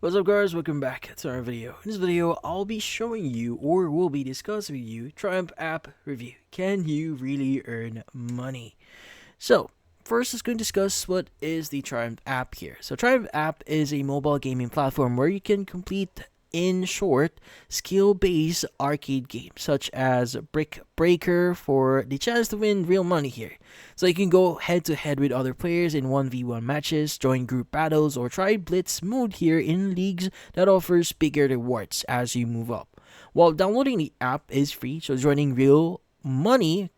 What's up guys, welcome back to our video. In this video, I'll be showing you or we'll be discussing with you Triumph app review. Can you really earn money? So, first let's go and discuss what is the Triumph app here. So Triumph app is a mobile gaming platform where you can complete, in short, skill-based arcade games such as Brick Breaker for the chance to win real money here. So you can go head to head with other players in 1v1 matches, join group battles, or try Blitz mode here in leagues that offers bigger rewards as you move up. While downloading the app is free, so joining real money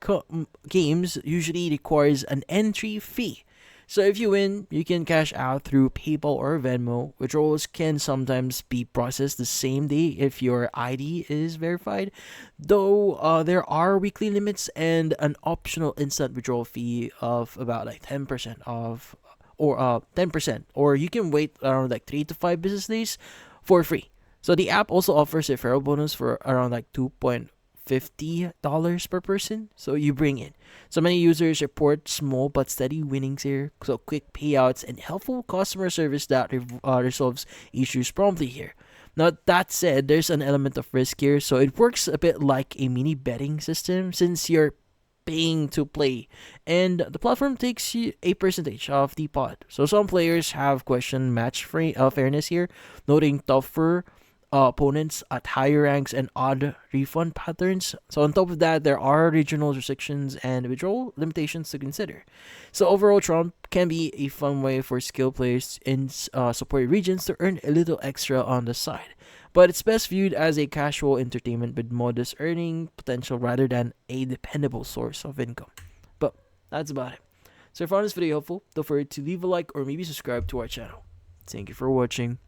games usually requires an entry fee. So if you win, you can cash out through PayPal or Venmo. Withdrawals can sometimes be processed the same day if your ID is verified, though there are weekly limits and an optional instant withdrawal fee of about like 10% of or 10%, or you can wait around like 3 to 5 business days for free. So the app also offers a referral bonus for around like $2.50 per person. So you bring in. So many users report small but steady winnings here. So quick payouts and helpful customer service that resolves issues promptly here. Now that said, there's an element of risk here. So it works a bit like a mini betting system since you're paying to play, and the platform takes you a percentage of the pot. So some players have questioned fairness here, noting tougher opponents at higher ranks and odd refund patterns. So on top of that, there are regional restrictions and withdrawal limitations to consider. So overall, Trump can be a fun way for skill players in supported regions to earn a little extra on the side. But it's best viewed as a casual entertainment with modest earning potential rather than a dependable source of income. But that's about it. So if you found this video helpful, don't forget to leave a like or maybe subscribe to our channel. Thank you for watching.